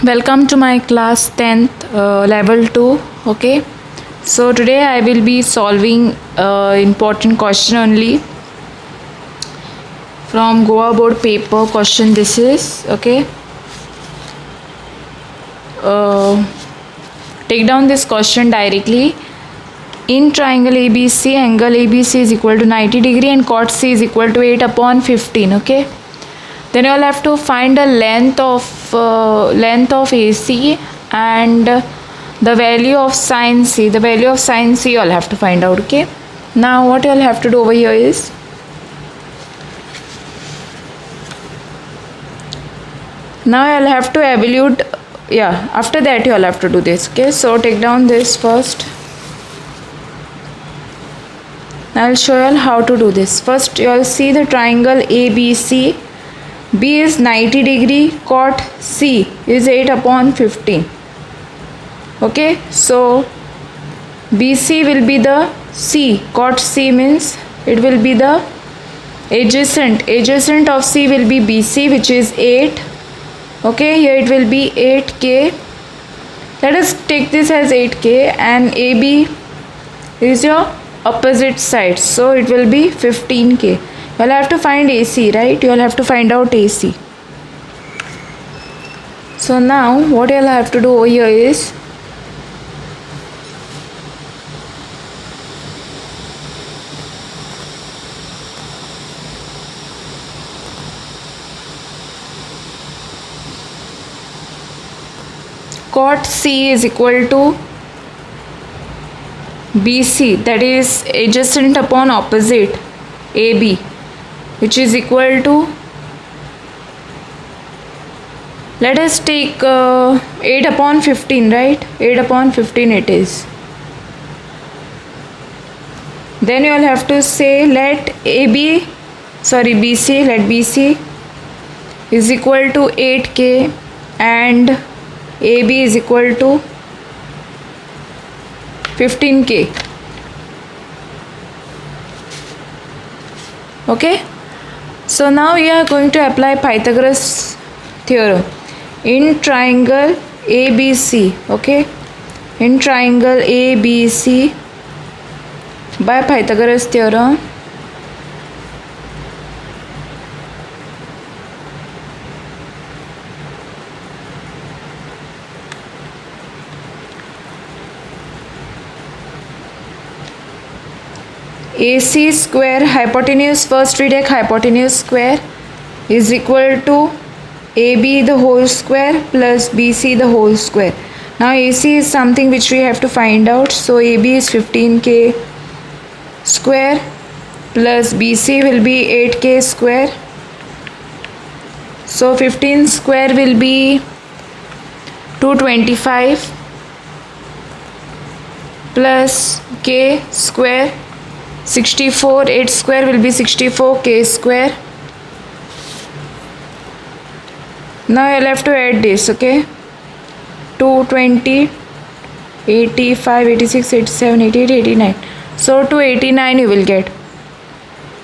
Welcome to my class 10th level 2. Okay, so today I will be solving important question only from Goa board paper question. This is okay. Take down this question directly. In triangle ABC, angle ABC is equal to 90 degree and cot C is equal to 8 upon 15. Okay, then you all have to find the length of AC and the value of sin C. The value of sin C you all have to find out. Okay, now what you all have to do over here is now you all have to evaluate. After that you all have to do this. Okay, so take down this first. Now I'll show you all how to do this. First you all see the triangle ABC. B is 90 degree, cot C is 8 upon 15. Okay, so BC will be the C. Cot C means it will be the adjacent. Adjacent of C will be BC, which is 8. Okay, here it will be 8K. Let us take this as 8K, and AB is your opposite side, so it will be 15K. You all have to find AC, right? You all have to find out AC. So now what you all have to do over here is cot C is equal to BC, that is adjacent upon opposite AB, which is equal to, let us take 8 upon 15, right? 8 upon 15 it is. Then you all have to say let BC is equal to 8K and AB is equal to 15K. Okay, so now we are going to apply Pythagoras theorem in triangle ABC. Okay, in triangle ABC by Pythagoras theorem. AC square hypotenuse, first we take hypotenuse square, is equal to AB the whole square plus BC the whole square. Now AC is something which we have to find out, so AB is 15K square plus BC will be 8K square. So 15 square will be 225 plus K square 64, 8 square will be 64K square. Now you'll have to add this. Okay, 220, 85, 86, 87, 88, 89. So 289 you will get.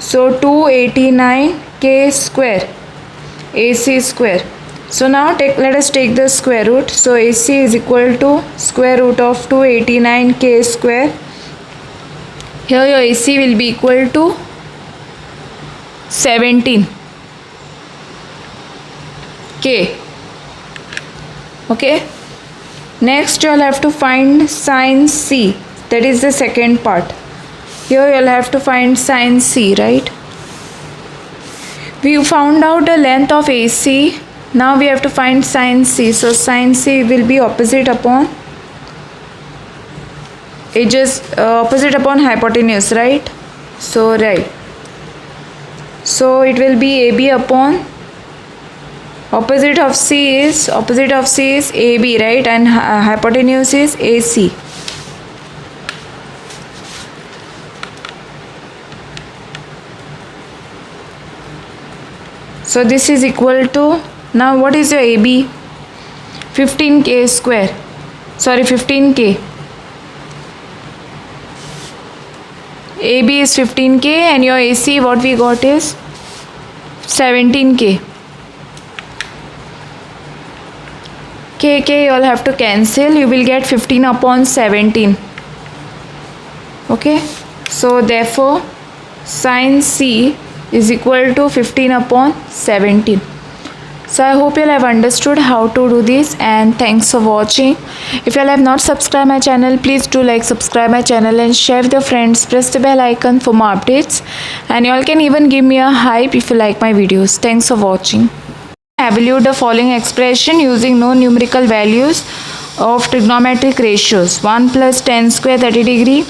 So 289K square AC square. So now let us take the square root. So AC is equal to square root of 289K square. Here your AC will be equal to 17K. Okay, next you all have to find sin C, that is the second part. Here you all have to find sin C, right? We found out the length of AC. Now we have to find sin C. So sin C will be opposite upon hypotenuse, right? So so it will be AB upon opposite of C is AB, right? And hypotenuse is AC. So this is equal to, now what is your AB? 15K square, 15K. AB is 15K and your AC what we got is 17K. K you all have to cancel. You will get 15 upon 17. Okay, so therefore sin C is equal to 15 upon 17. So I hope you all have understood how to do this, and thanks for watching. If you all have not subscribed my channel, please do like, subscribe my channel and share with your friends. Press the bell icon for more updates, and you all can even give me a hype if you like my videos. Thanks for watching. Evaluate the following expression using no numerical values of trigonometric ratios. 1 plus tan square 30 degree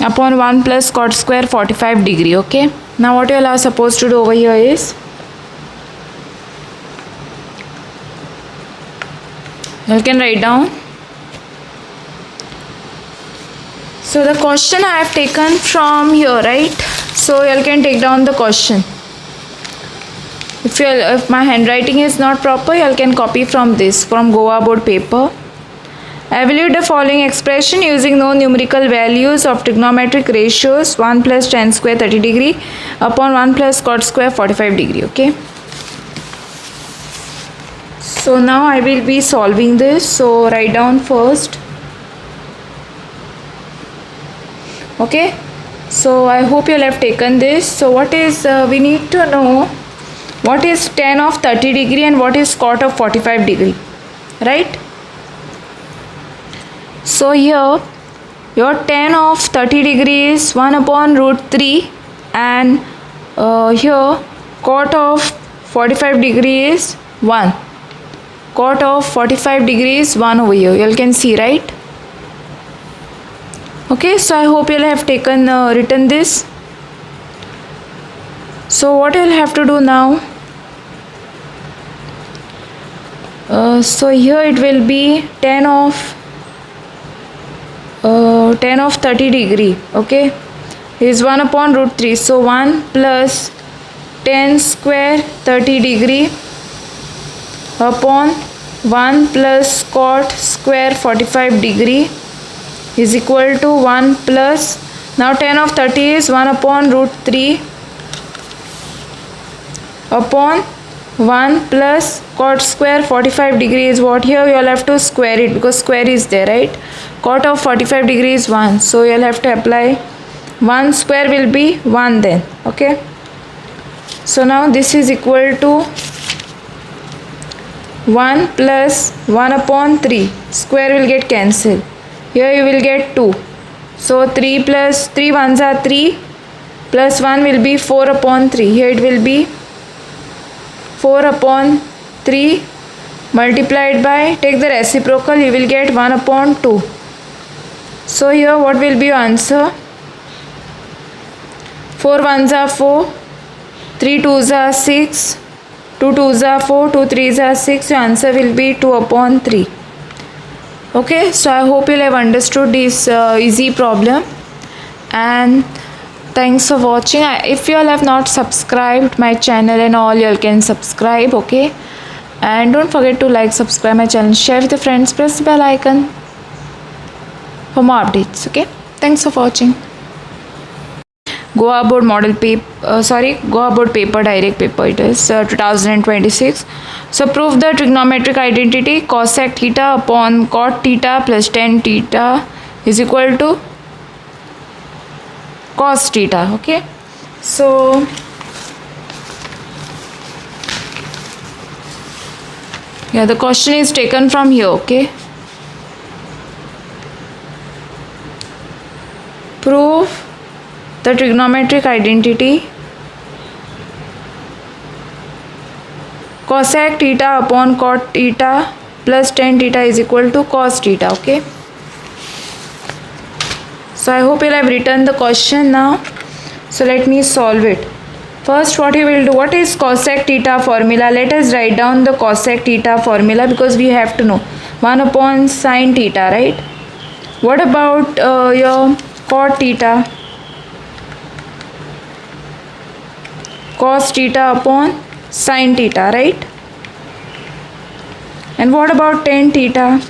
upon 1 plus cot square 45 degree. Okay, now what you all are supposed to do over here is, you can write down. So the question I have taken from here, right? So you can take down the question. If my handwriting is not proper, you can copy from this, from Goa board paper. Evaluate the following expression using no numerical values of trigonometric ratios. 1 plus tan square 30 degree upon 1 plus cot square 45 degree. Okay. So now I will be solving this. So write down first. Okay. So I hope you all have taken this. So what is, we need to know what is tan of 30 degree and what is cot of 45 degree. Right. So here your tan of 30 degree is 1 upon root 3, and here cot of 45 degree is 1. Cot of 45 degrees 1 over here, you all can see, right? Okay, so I hope you all have taken written this. So what you will have to do now, so here it will be tan of 30 degree, okay, is 1 upon root 3. So 1 plus tan square 30 degree upon 1 plus cot square 45 degree is equal to 1 plus, now tan of 30 is 1 upon root 3 upon 1 plus cot square 45 degree is what, here you all have to square it because square is there, right? Cot of 45 degree is 1, so you will have to apply 1 square will be 1 then. Okay, so now this is equal to 1 plus 1 upon 3, square will get cancelled, here you will get 2, so 3 plus 3 ones are 3 plus 1 will be 4 upon 3, here it will be 4 upon 3 multiplied by, take the reciprocal, you will get 1 upon 2. So here what will be your answer? 4 ones are 4, 3 twos are 6, 2 twos are 4, 2 threes are 6, your answer will be 2 upon 3. Okay, so I hope you will have understood this easy problem, and thanks for watching. If you all have not subscribed my channel and all, you all can subscribe. Okay, and don't forget to like, subscribe my channel, share with your friends, press the bell icon for more updates. Okay, thanks for watching. Goa board model paper, Goa board paper, direct paper, it is 2026. So prove the trigonometric identity cosec theta upon cot theta plus tan theta is equal to cos theta. Okay, so yeah, the question is taken from here. Okay, prove the trigonometric identity cosec theta upon cot theta plus tan theta is equal to cos theta. Okay, so I hope you have written the question now. So let me solve it. First, what you will do, what is cosec theta formula? Let us write down the cosec theta formula because we have to know 1 upon sin theta, right? What about your cot theta? Cos theta upon sin theta, right? And what about tan theta?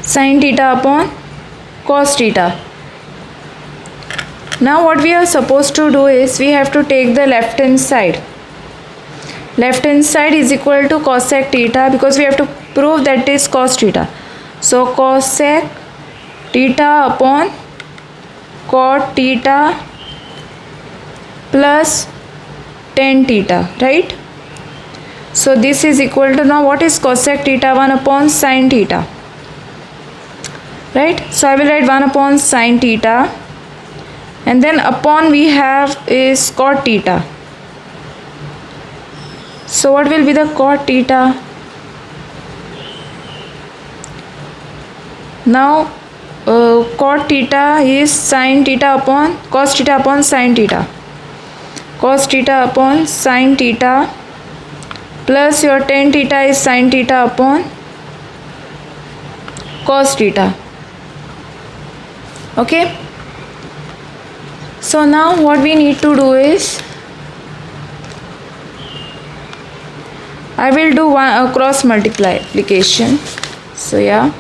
Sin theta upon cos theta. Now what we are supposed to do is we have to take the left hand side. left hand side is equal to cosec theta, because we have to prove that it is cos theta. So cosec theta upon cot theta plus tan theta, right? So this is equal to, now what is cosec theta? 1 upon sin theta, right? So I will write 1 upon sin theta, and then upon we have is cot theta. So what will be the cot theta? Now cot theta is sin theta upon cos theta upon sin theta. Cos theta upon sin theta plus your tan theta is sin theta upon cos theta. Okay. So now what we need to do is, I will do one cross multiplication. So yeah,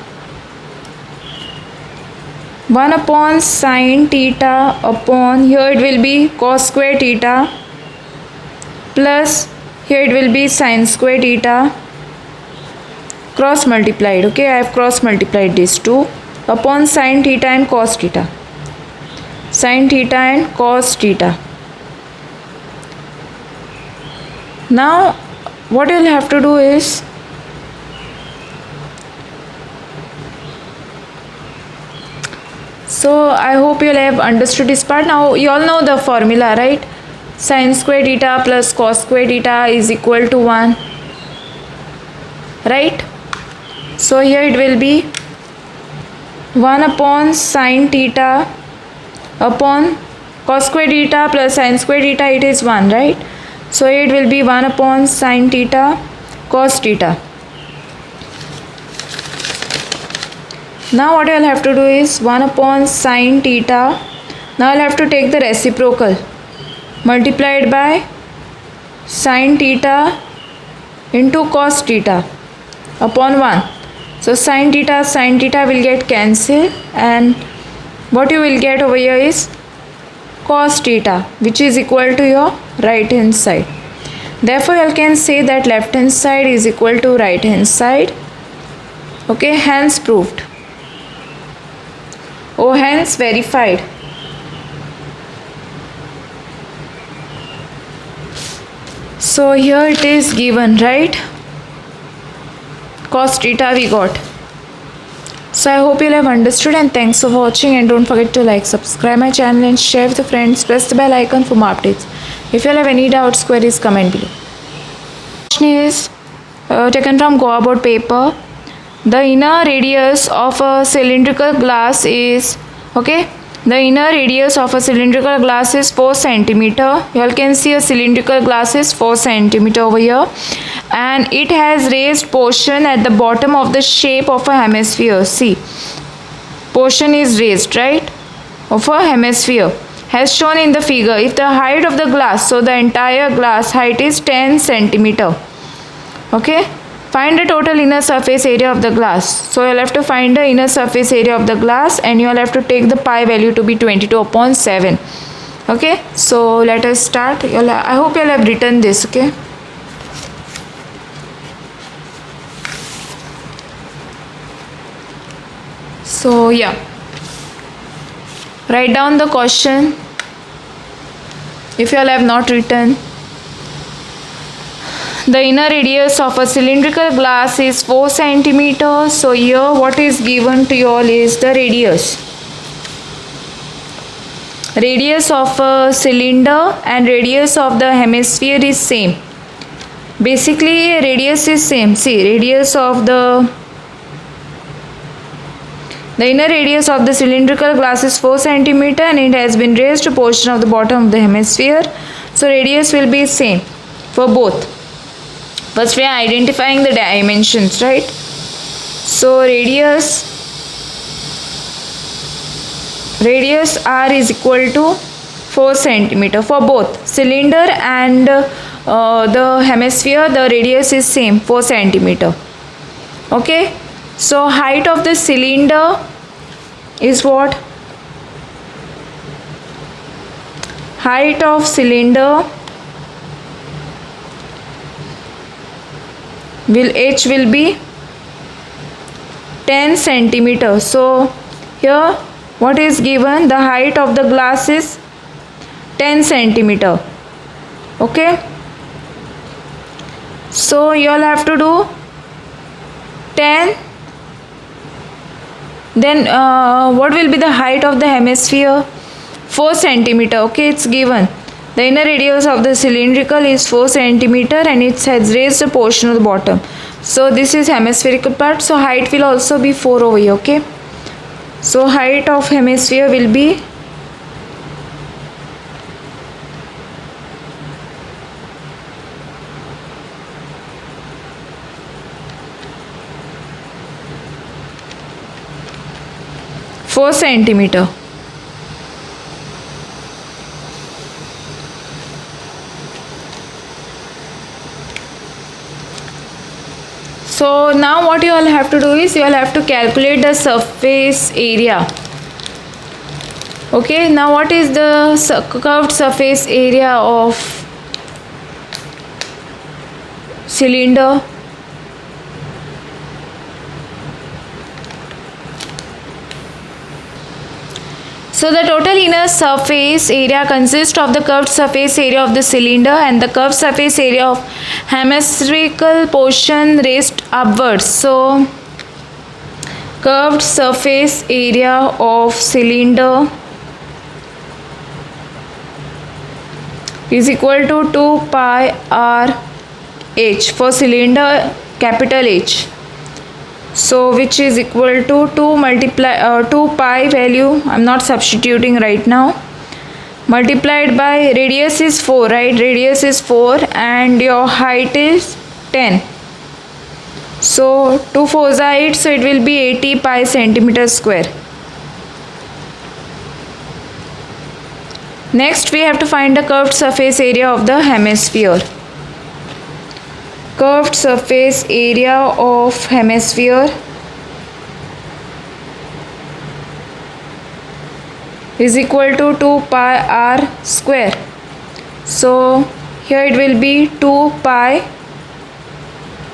1 upon sin theta upon, here it will be cos square theta plus here it will be sin square theta, cross multiplied. Okay, I have cross multiplied these two, upon sin theta and cos theta, sin theta and cos theta. Now what you will have to do is, so I hope you will have understood this part. Now you all know the formula, right? Sin square theta plus cos square theta is equal to 1, right? So here it will be 1 upon sin theta upon cos square theta plus sin square theta, it is 1, right? So it will be 1 upon sin theta cos theta. Now what I will have to do is 1 upon sin theta. Now I will have to take the reciprocal, multiplied by sin theta into cos theta upon 1. So sin theta will get cancelled, and what you will get over here is cos theta, which is equal to your right hand side. Therefore you can say that left hand side is equal to right hand side. Okay, hence proved. Oh, hence verified. So here it is given, right? Cos theta we got. So I hope you have understood, and thanks for watching, and don't forget to like, subscribe my channel and share with your friends. Press the bell icon for more updates. If you have any doubts, queries, comment below. Question is taken from Goa board paper. The inner radius of a cylindrical glass is, okay, the inner radius of a cylindrical glass is 4 centimeter. You all can see a cylindrical glass is 4 centimeter over here, and it has raised portion at the bottom of the shape of a hemisphere. See, portion is raised, right, of a hemisphere as shown in the figure. If the height of the glass, so the entire glass height is 10 centimeter. Okay, find the total inner surface area of the glass. So you'll have to find the inner surface area of the glass, and you'll have to take the pi value to be 22 upon 7. Okay, so let us start. I hope you'll have written this. Okay, so yeah, write down the question if you all have not written. The inner radius of a cylindrical glass is 4 centimeters. So here what is given to you all is the radius. Radius of a cylinder and radius of the hemisphere is same. Basically radius is same. See, radius of the inner radius of the cylindrical glass is 4 centimeter, and it has been raised to portion of the bottom of the hemisphere. So radius will be same for both. First we are identifying the dimensions, right? So radius R is equal to 4 centimeter for both cylinder and the hemisphere. The radius is same, 4 centimeter. Okay, so height of the cylinder is what? Height of cylinder H will be 10 centimeter. So here what is given? The height of the glass is 10 centimeter. Okay. So you all have to do 10. Then what will be the height of the hemisphere? 4 centimeter. Okay, it's given. The inner radius of the cylindrical is 4 centimeter and it has raised a portion of the bottom. So this is hemispherical part. So height will also be 4 over here. Okay. So height of hemisphere will be 4 centimeter. So now what you all have to do is you all have to calculate the surface area. Okay, now what is the curved surface area of cylinder? So the total inner surface area consists of the curved surface area of the cylinder and the curved surface area of hemispherical portion raised upwards. So curved surface area of cylinder is equal to 2 pi r h for cylinder capital H. So which is equal to 2 pi value, I am not substituting right now, multiplied by radius is 4, right? Radius is 4 and your height is 10. So 2 4s are 8, so it will be 80 pi centimeter square. Next we have to find the curved surface area of the hemisphere. Curved surface area of hemisphere is equal to 2 pi r square. So here it will be 2 pi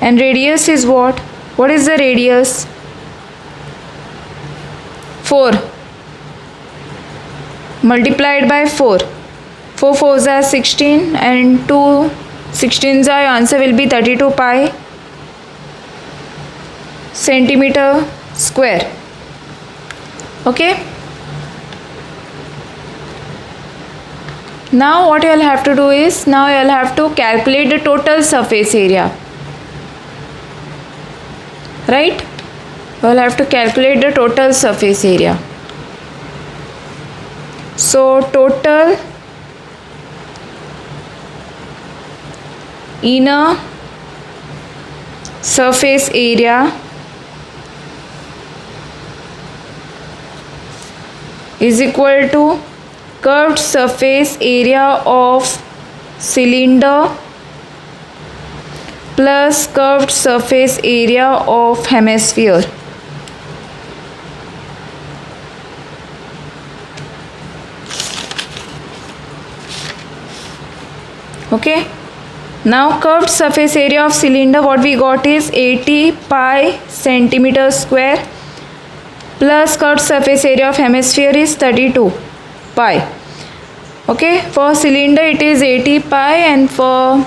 and radius is what? What is the radius? 4 multiplied by 4. 4 4s are 16 and 2 16s are, your answer will be 32 pi centimeter square. Okay. Now what you will have to do is, now you will have to calculate the total surface area. Right? You will have to calculate the total surface area. So total inner surface area is equal to curved surface area of cylinder plus curved surface area of hemisphere. Okay. Now curved surface area of cylinder, what we got is 80 pi centimeter square plus curved surface area of hemisphere is 32 pi. Okay, for cylinder it is 80 pi and for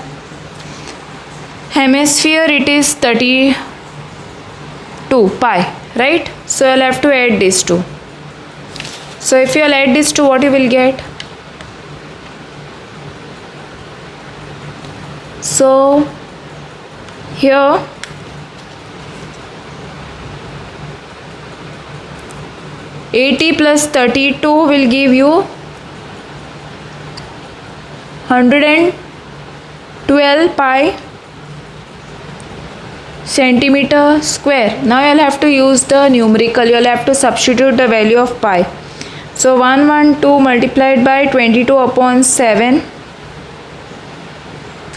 hemisphere it is 32 pi, right? So you'll have to add these two. So if you'll add these two, what you will get? So here +80 plus 32 will give you 112 pi centimeter square. Now you'll have to use the numerical. You'll have to substitute the value of pi. So 112 multiplied by 22 upon 7.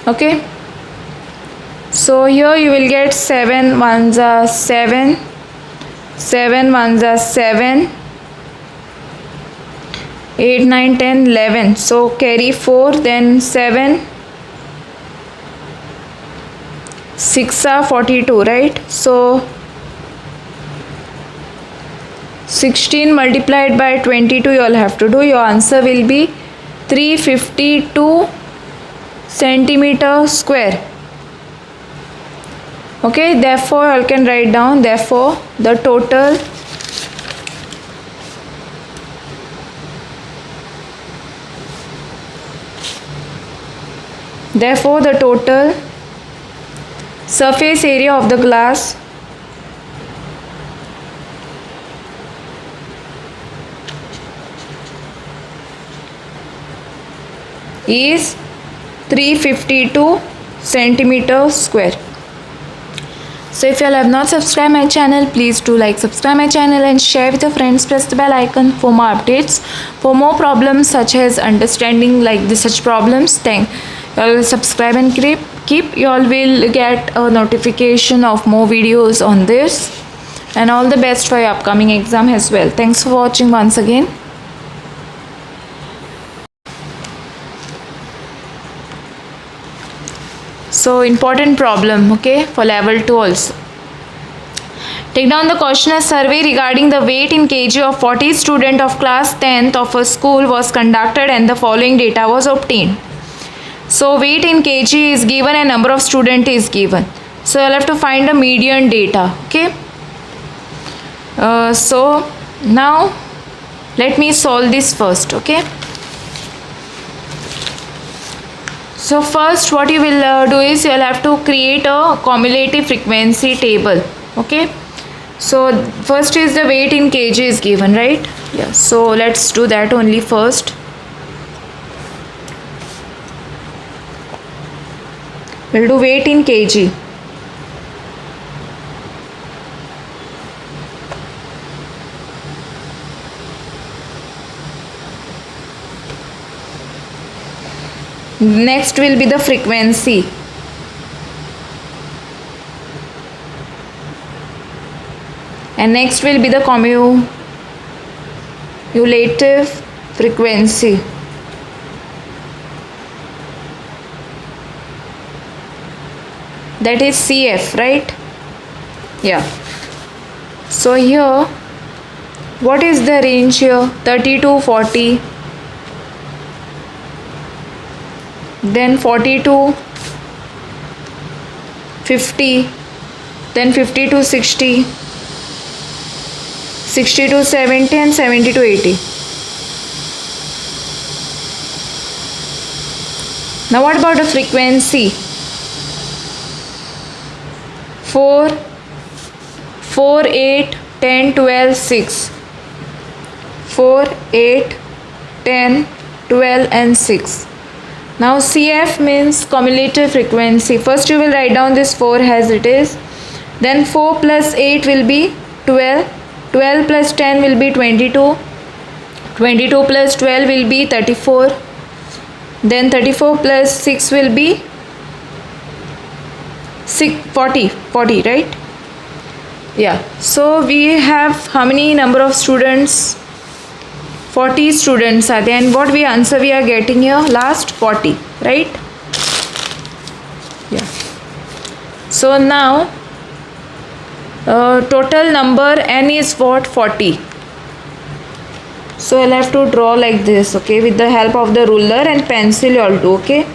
Okay, so here you will get 7 1s are 7, 7 1s are 7, 8 9 10 11. So carry 4, then 7, 6 are 42, right? So 16 multiplied by 22 you all have to do. Your answer will be 352 centimeter square. Okay, therefore you all can write down, therefore the total surface area of the glass is 352 centimeter square. So if you all have not subscribed my channel, please do like, subscribe my channel and share with your friends. Press the bell icon for more updates, for more problems such as understanding like this such problems. Then you all subscribe and keep you all will get a notification of more videos on this. And all the best for your upcoming exam as well. Thanks for watching once again. So important problem, okay, for level 2 also. Take down the questionnaire survey regarding the weight in kg of 40 student of class 10th of a school was conducted and the following data was obtained. So weight in kg is given and number of student is given. So you'll have to find the median data, okay. So now let me solve this first, okay. So first what you will do is you will have to create a cumulative frequency table, okay. So first is the weight in kg is given, right? Yeah, so let's do that only first. We'll do weight in kg. Next will be the frequency. And next will be the cumulative frequency. That is CF, right? Yeah. So here, what is the range here? 30 to 40. Then 40 to 50, then 50 to 60, 60 to 70 and 70 to 80. Now what about the frequency? 4, 8, 10, 12, 6. 4, 8, 10, 12 and 6. Now CF means cumulative frequency. First you will write down this 4 as it is. Then 4 plus 8 will be 12. 12 plus 10 will be 22. 22 plus 12 will be 34. Then 34 plus 6 will be 40, right? Yeah. So we have how many number of students? 40 students are there, and what we answer we are getting here? Last 40, right? Yeah. So now total number n is what? 40. So I'll have to draw like this, okay, with the help of the ruler and pencil you all do, okay.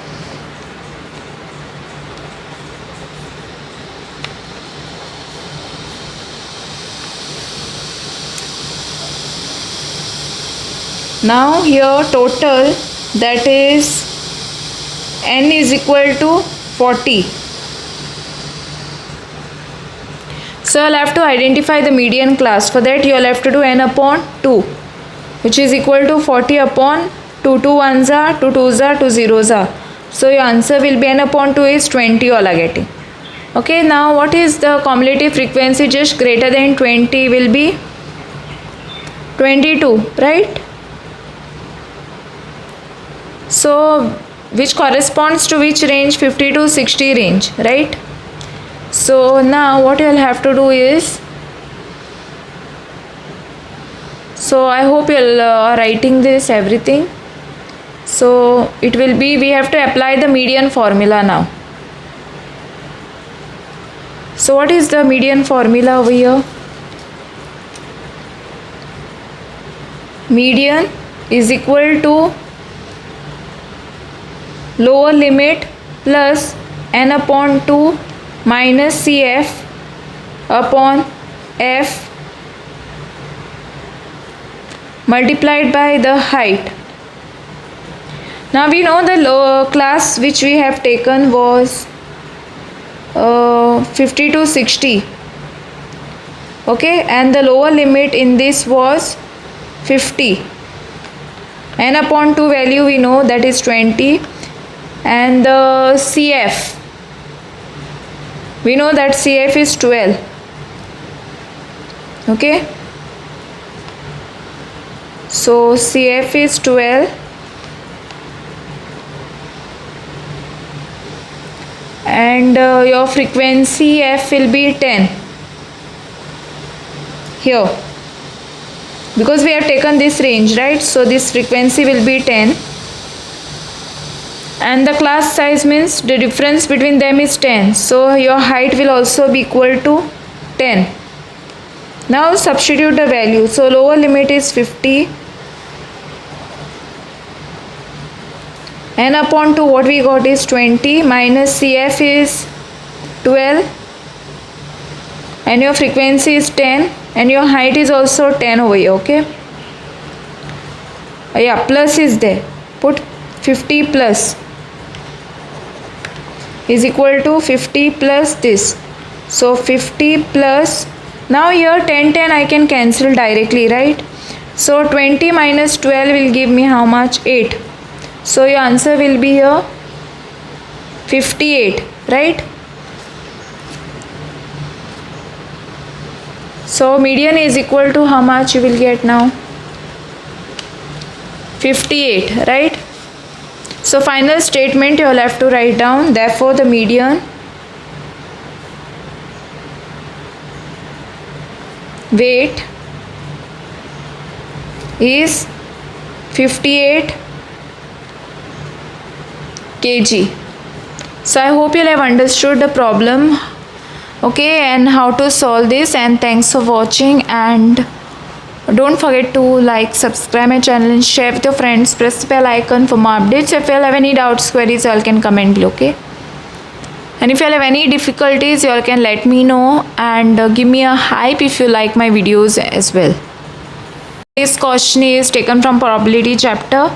Now here total, that is n is equal to 40. So you'll have to identify the median class. For that you'll have to do n upon 2, which is equal to 40 upon 2. 2 ones are, 2 twos are, 2 zeros are. So your answer will be n upon 2 is 20 all are getting. Okay, now what is the cumulative frequency just greater than 20 will be 22, right? So which corresponds to which range? 50 to 60 range, right? So now what you'll have to do is, so I hope you'll writing this everything. So it will be, we have to apply the median formula now. So what is the median formula over here? Median is equal to lower limit plus n upon 2 minus Cf upon f multiplied by the height. Now we know the class which we have taken was 50 to 60. Okay, and the lower limit in this was 50. N upon 2 value we know, that is 20, and the Cf we know that Cf is 12. Okay, so Cf is 12, and your frequency f will be 10 here, because we have taken this range, right? So this frequency will be 10, and the class size means the difference between them is 10, so your height will also be equal to 10. Now substitute the value. So lower limit is 50, n upon 2 what we got is 20, minus Cf is 12, and your frequency is 10, and your height is also 10 over here. Okay, yeah, plus is there, put 50 plus is equal to 50 plus this, so 50 plus, now here 10 I can cancel directly, right? So 20 minus 12 will give me how much? 8. So your answer will be here 58, right? So median is equal to how much you will get now? 58, right? So final statement you will have to write down. Therefore the median weight is 58 kg. So I hope you'll have understood the problem, okay, and how to solve this. And thanks for watching, and don't forget to like, subscribe my channel, and share with your friends. Press the bell icon for more updates. If you all have any doubts, queries, you all can comment below, okay? And if you all have any difficulties, you all can let me know, and give me a hype if you like my videos as well. This question is taken from probability chapter.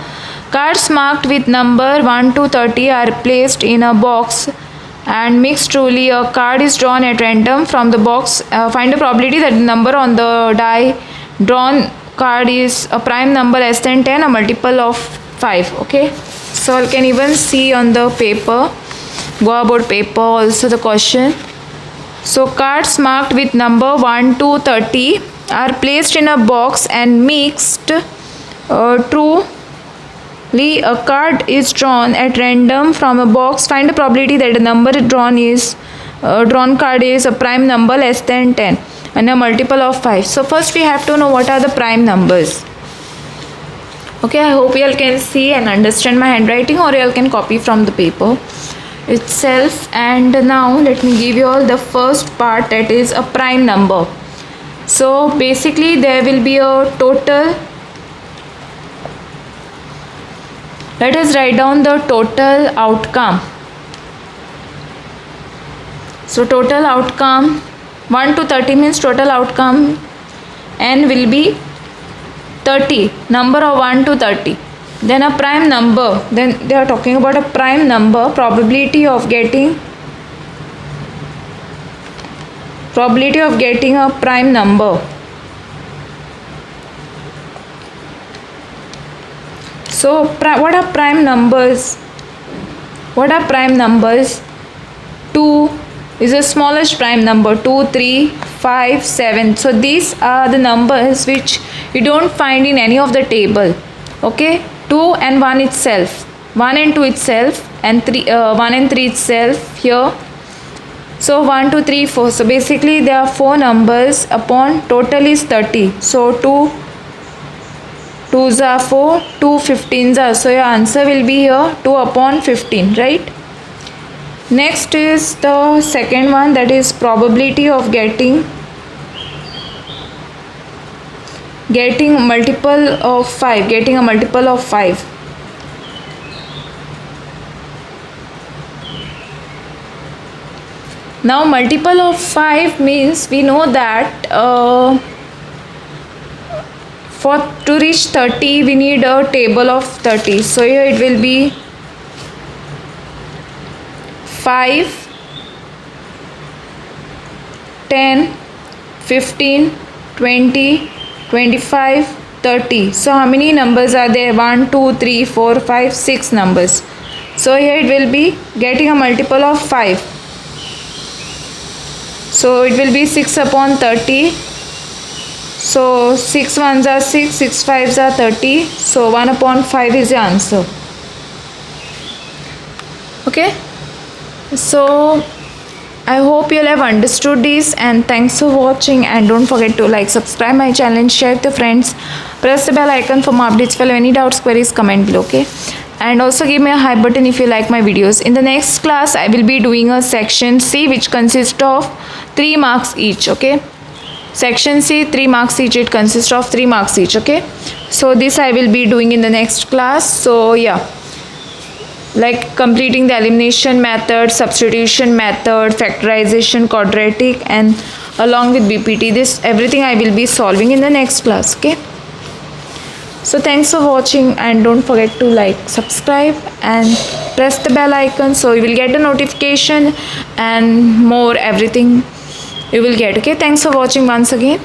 Cards marked with number 1 to 30 are placed in a box and mixed truly. A card is drawn at random from the box. Find the probability that the number on the die drawn card is a prime number less than 10, a multiple of 5. Okay, so you can even see on the paper, go about paper also the question. So cards marked with number 1 to 30 are placed in a box and mixed truly. A card is drawn at random from a box. Find the probability that the number drawn card is a prime number less than 10 and a multiple of 5. So first we have to know what are the prime numbers. Okay, I hope you all can see and understand my handwriting, or you all can copy from the paper itself. And now let me give you all the first part, that is a prime number. So basically there will be a total. Let us write down the total outcome. So total outcome 1 to 30 means total outcome n will be 30, number of 1 to 30. Then a prime number, then they are talking about a prime number, probability of getting a prime number. So what are prime numbers? 2 is the smallest prime number. 2, 3, 5, 7. So these are the numbers which you don't find in any of the table. Okay, 2 and 1 itself, 1 and 2 itself, and 1 and 3 itself here. So 1, 2, 3, 4. So basically there are 4 numbers upon total is 30. So 2 2s are 4, 2 15s are. So your answer will be here 2 upon 15, right? Next is the second one, that is probability of getting multiple of 5, getting a multiple of 5. Now multiple of 5 means we know that to reach 30 we need a table of 30. So here it will be 5, 10, 15, 20, 25, 30. So how many numbers are there? 1, 2, 3, 4, 5, 6 numbers. So here it will be getting a multiple of 5. So it will be 6 upon 30. So 6 ones are 6, 6 fives are 30. So 1 upon 5 is the answer. Okay. So I hope you'll have understood this, and thanks for watching, and don't forget to like, subscribe my channel and share with your friends. Press the bell icon for more updates. If you have any doubts, queries, comment below, okay? And also give me a hype button if you like my videos. In the next class I will be doing a section C which consists of 3 marks each, okay? Section C, 3 marks each, it consists of 3 marks each, okay? So this I will be doing in the next class. So yeah, like completing the elimination method, substitution method, factorization, quadratic, and along with BPT, this everything I will be solving in the next class, okay? So thanks for watching, and don't forget to like, subscribe and press the bell icon so you will get a notification and more everything you will get, okay? Thanks for watching once again.